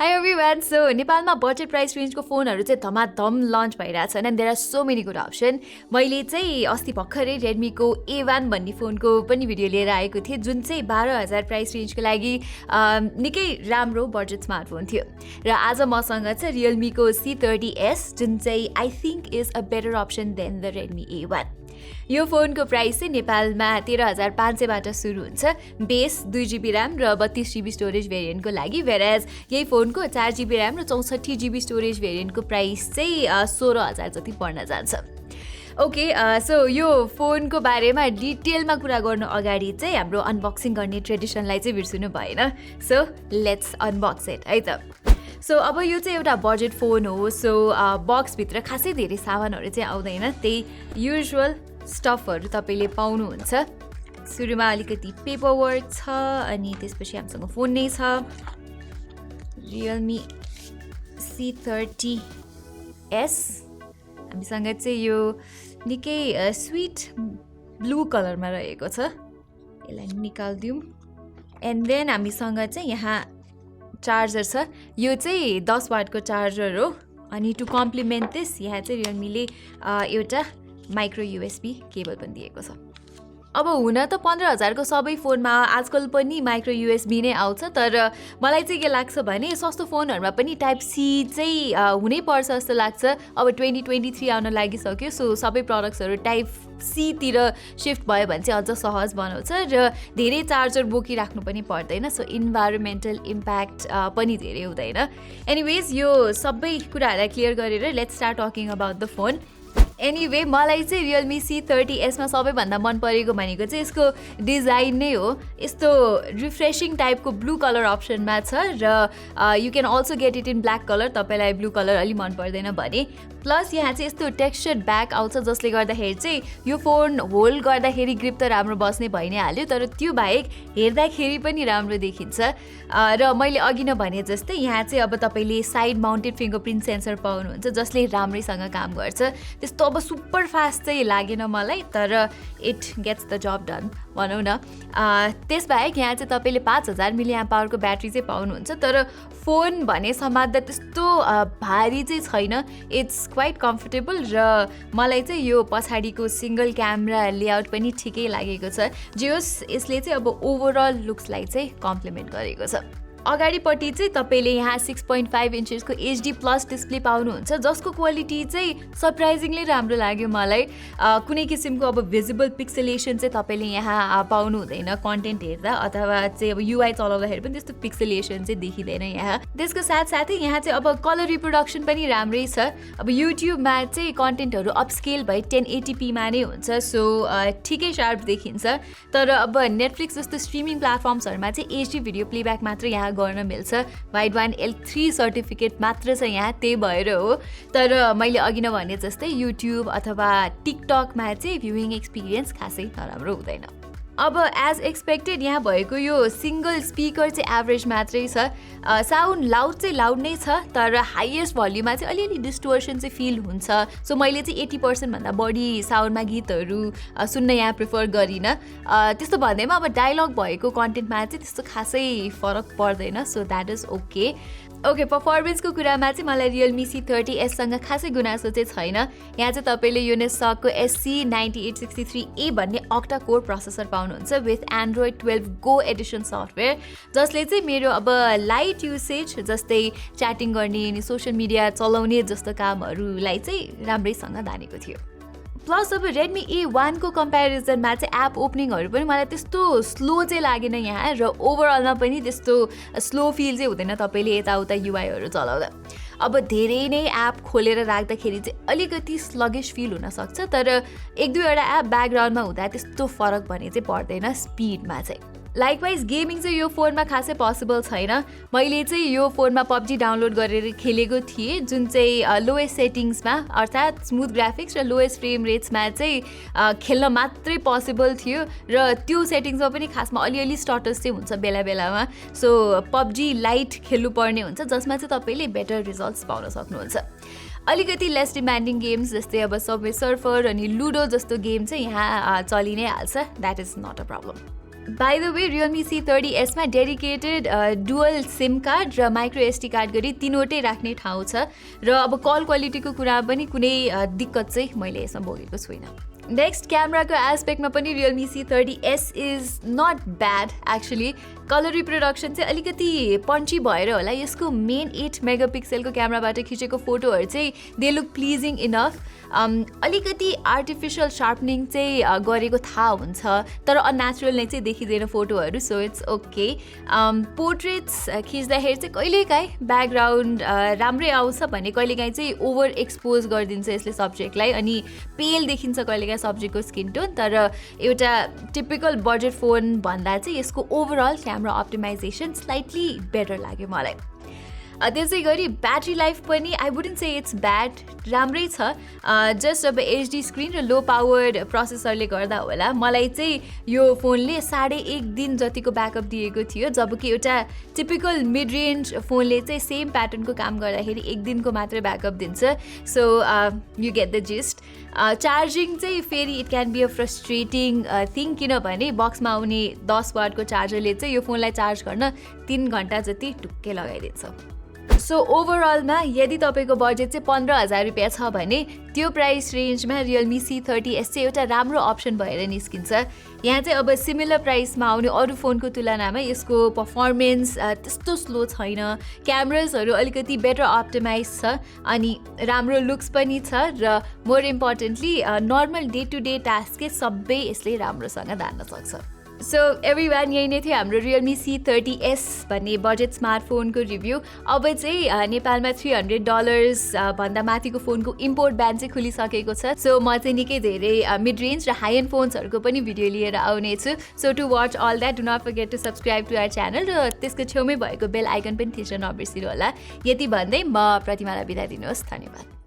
Hi everyone. So नेपालमा budget price रेन्जको फोनहरु चाहिँ धमाधम lunch भइराछन् and there are so many good option. मैले चाहिँ अस्ति भर्खरै Redmi को A1 भन्ने फोनको पनि भिडियो लिएर आएको थिएँ जुन चाहिँ 12000 प्राइस रेन्जको लागि निकै राम्रो बजेट स्मार्टफोन थियो र आज मसँग चाहिँ Realme को C30s जुन चाहिँ I think is a better option than the Redmi A1. यो फोनको प्राइस चाहिँ नेपालमा 13500 बाट सुरु हुन्छ बेस 2GB RAM र 32GB स्टोरेज भेरिएन्टको लागि whereas यही फोनको 4GB RAM र 64GB स्टोरेज भेरिएन्टको प्राइस चाहिँ 16000 जति पर्न जान्छ ओके सो यो फोनको बारेमा डिटेलमा कुरा गर्नु अगाडि चाहिँ हाम्रो अनबक्सिङ गर्ने ट्रेडिसनलाई चाहिँ बिर्सनु भएन सो लेट्स अनबक्स इट है त सो अब यो चाहिँ एउटा बजेट फोन हो सो बक्स भित्र खासै धेरै सामानहरु चाहिँ आउँदैन त्यही युजुअल स्टफहरु तपाईले पाउनुहुन्छ सुरुमा अलिकति पेपर वर्क छ अनि त्यसपछि हामीसँग फोन नै छ Realme C30s हामीसँग चाहिँ यो निकै स्वीट ब्लू कलरमा रहेको छ यसलाई निकाल्दियौं एन्ड देन हामीसँग चाहिँ यहाँ चार्जर छ यो चाहिँ 10 वाटको चार्जर हो अनि टु कम्प्लिमेन्ट दिस यहाँ चाहिँ Realme-ले एउटा माइक्रो USB केबल पनि दिएको छ अब हुन त 15000 को सबै फोनमा आजकल पनि माइक्रो USB नै आउँछ तर मलाई चाहिँ के लाग्छ भने सस्तो फोनहरुमा पनि टाइप C चाहिँ हुनै पर्छ जस्तो लाग्छ अब 2023 आउन लागिसक्यो सो सबै प्रोडक्ट्सहरु टाइप C तिर शिफ्ट भयो भने चाहिँ अझ सहज बनाउँछ र धेरै चार्जर बोकिराख्नु पनि पर्दैन सो इन्भाइरोमेन्टल इम्प्याक्ट पनि धेरै हुँदैन एनीवेज यो सबै कुराहरुलाई क्लियर गरेर let's start talking about the phone anyway मलाई चाहिँ Realme C30s मा सबैभन्दा मन परेको भनेको चाहिँ यसको डिजाइन नै हो यस्तो रिफ्रेशिङ टाइपको ब्लू कलर अप्सनमा छ र you can also get it in black colour तपाईलाई ब्लू कलर अलि मन पर्दैन भने प्लस यहाँ चाहिँ यस्तो टेक्सचर्ड ब्याक आउँछ जसले गर्दाखेरि चाहिँ यो फोन होल्ड गर्दाखेरि ग्रिप त राम्रो बस्ने भइ नै हाल्यो तर त्यो बाहेक हेर्दाखेरि पनि राम्रो देखिन्छ र मैले अघि नै भने जस्तै यहाँ चाहिँ अब तपाईले साइड माउन्टेड फिंगरप्रिन्ट सेन्सर पाउनुहुन्छ जसले राम्रैसँग काम गर्छ त्यस्तो अब सुपर फास्ट चाहिँ लागेन मलाई तर it gets the job done भनौं न त्यसबाहेक यहाँ चाहिँ तपाईले 5000 मिलिएम्प पावरको ब्याट्री चाहिँ पाउनुहुन्छ तर फोन भने समात्दा त्यस्तो भारी चाहिँ छैन इट्स क्वाइट कम्फर्टेबल र मलाई चाहिँ यो पछाडीको सिंगल क्यामेरा लेआउट पनि ठिकै लागेको छ जे होस् यसले चाहिँ अब ओभरअल लुक्सलाई चाहिँ कम्प्लिमेन्ट गरेको छ अगाडिपट्टि चाहिँ तपाईले यहाँ 6.5 इन्चेसको HD प्लस डिस्प्ले पाउनुहुन्छ जसको क्वालिटी चाहिँ सरप्राइजिङली राम्रो लाग्यो मलाई कुनै किसिमको अब भिजिबल पिक्सेलेसन चाहिँ तपाईले यहाँ पाउनु हुँदैन कन्टेन्ट हेर्दा अथवा चाहिँ अब UI चलाउँदाखेरि पनि त्यस्तो पिक्सेलेसन चाहिँ देखिदैन यहाँ त्यसको साथसाथै यहाँ चाहिँ अब कलर रिप्रोडक्सन पनि राम्रै छ अब युट्युबमा चाहिँ कन्टेन्टहरु अपस्केल भई 1080p मा नै हुन्छ सो ठिकै शार्प देखिन्छ तर अब नेटफ्लिक्स जस्तो स्ट्रिमिङ प्लेटफर्म्सहरुमा चाहिँ HD भिडियो प्लेब्याक मात्र यहाँ गर्न मिल्छ वाइड वान L3 सर्टिफिकेट मात्र छ यहाँ त्यही भएर हो तर मैले अघि नै भने जस्तै युट्युब अथवा टिकटकमा चाहिँ भ्युइङ एक्सपिरियन्स खासै नराम्रो हुँदैन अब एज एक्सपेक्टेड यहाँ भएको यो सिंगल स्पिकर चाहिँ एभरेज मात्रै छ साउन्ड लाउड चाहिँ लाउड नै छ तर हाईएस्ट भोल्युममा चाहिँ अलिअलि डिस्टोर्सन चाहिँ फिल हुन्छ सो मैले चाहिँ 80% भन्दा बढी साउन्डमा गीतहरु सुन्न यहाँ प्रिफर गरिन त्यस्तो भन्दैमा अब डायलग भएको कन्टेन्टमा चाहिँ त्यस्तो खासै फरक पर्दैन so that is okay okay परफर्मेन्सको कुरामा चाहिँ मलाई Realme C30s सँग खासै गुनासो चाहिँ छैन यहाँ चाहिँ तपाईले Unisoc SC9863A भन्ने Octa-core प्रोसेसर पाउनुहुन्छ with Android 12 Go Edison software जसले चाहिँ मेरो अब लाइट युसेज जस्तै च्याटिङ गर्ने अनि सोशल मिडिया चलाउने जस्तो कामहरुलाई चाहिँ राम्रैसँग दानेको थियो प्लस अब Redmi A1 को कम्प्यारिजनमा चाहिँ एप ओपनिङहरु पनि मलाई त्यस्तो स्लो चाहिँ लागेन यहाँ र ओभरअलमा पनि त्यस्तो स्लो फिल चाहिँ हुँदैन तपाईले यताउता युआईहरु चलाउँदा अब धेरै नै एप खोलेर राख्दाखेरि चाहिँ अलिकति स्लगिश फिल हुन सक्छ तर एक दुईवटा एप ब्याकग्राउन्डमा हुँदा त्यस्तो फरक भने चाहिँ पर्दैन स्पिडमा चाहिँ लाइकवाइज गेमिङ चाहिँ यो फोनमा खासै पोसिबल छैन मैले चाहिँ यो फोनमा PUBG डाउनलोड गरेर खेलेको थिएँ जुन चाहिँ लोएस्ट सेटिङ्समा अर्थात् स्मुथ ग्राफिक्स र लोएस्ट फ्रेम रेट्समा चाहिँ खेल्न मात्रै पोसिबल थियो र त्यो सेटिङ्समा पनि खासमा अलिअलि स्टटस चाहिँ हुन्छ बेला बेलामा सो PUBG लाइट खेल्नु पर्ने हुन्छ जसमा चाहिँ तपाईले बेटर रिजल्ट्स पाउन सक्नुहुन्छ अलिकति लेस डिमान्डिङ गेम्स जस्तै अब सबवे सर्फर अनि लुडो जस्तो गेम चाहिँ यहाँ चलि नै हाल्छ that is not a problem by the way Realme C30s मा डेडिकेटेड डुअल सिम कार्ड र माइक्रो एसडी कार्ड गरी तीनवटै राख्ने ठाउँ छ र अब कल क्वालिटीको कुरा पनि कुनै दिक्कत चाहिँ मैले यसमा भोगेको छुइनँ। नेक्स्ट क्यामेराको एस्पेक्टमा पनि Realme C30s is not bad actually. Colour reproduction चाहिँ अलिकति पन्ची भएर होला यसको मेन 8 मेगापिक्सलको क्यामेराबाट खिचेको फोटोहरू चाहिँ दे लुक प्लिजिङ इनफ। अलिकति आर्टिफिसियल सार्पनिङ चाहिँ गरेको थाहा हुन्छ तर अननेचुरल नै चाहिँ देखिँदैन फोटोहरू, सो इट्स ओके। पोर्ट्रेट्स खिच्दाखेरि चाहिँ कहिलेकाहीँ ब्याकग्राउन्ड राम्रै आउँछ भने कहिलेकाहीँ चाहिँ ओभर एक्सपोज गरिदिन्छ यसले सब्जेक्टलाई अनि पेल देखिन्छ कहिलेकाहीँ सब्जेक्टको स्किन टोन। तर एउटा टिपिकल बजेट फोन भन्दा चाहिँ यसको overall camera optimisation slightly better लाग्यो मलाई। त्यसै गरी ब्याट्री लाइफ पनि I wouldn't say it's bad, राम्रै छ। जस्ट अब एचडी स्क्रिन र लो पावर्ड प्रोसेसरले गर्दा होला मलाई चाहिँ यो फोनले 1.5 दिन जतिको ब्याकअप दिएको थियो, जबकि एउटा टिपिकल मिड रेन्ज फोनले चाहिँ सेम प्याटर्नको काम गर्दाखेरि 1 दिनको मात्रै ब्याकअप दिन्छ। So you get the gist. Charging चाहिँ फेरि it can be a frustrating thing, किनभने बक्समा आउने 10 वाटको चार्जरले चाहिँ यो फोनलाई चार्ज गर्न 3 घन्टा जति ढुक्कै लगाइदिन्छ। सो ओभरअलमा यदि तपाईँको बजेट चाहिँ 15,000 रुपियाँ छ भने त्यो प्राइस रेन्जमा Realme C30s चाहिँ एउटा राम्रो अप्सन भएर निस्किन्छ। यहाँ चाहिँ अब सिमिलर प्राइसमा आउने अरू फोनको तुलनामा यसको पर्फर्मेन्स त्यस्तो स्लो छैन, क्यामेराजहरू अलिकति बेटर अप्टिमाइज छ अनि राम्रो लुक्स पनि छ र more importantly normal day to day task सबै यसले राम्रोसँग धान्न सक्छ। सो एभ्रिवान, यही नै थियो हाम्रो Realme C30s भन्ने बजेट स्मार्टफोनको रिभ्यू। अब चाहिँ नेपालमा $300 भन्दा माथिको फोनको इम्पोर्ट ब्यान चाहिँ खुलिसकेको छ। सो म चाहिँ निकै धेरै मिड रेन्ज र हाई एन्ड फोन्सहरूको पनि भिडियो लिएर आउनेछु। So to watch all that do not forget to subscribe to our channel र त्यसको छेउमै भएको बेल आइकन पनि थिच्न नबिर्सिनु होला। यति भन्दै म प्रतिमालाई बिदा दिनुहोस्। धन्यवाद।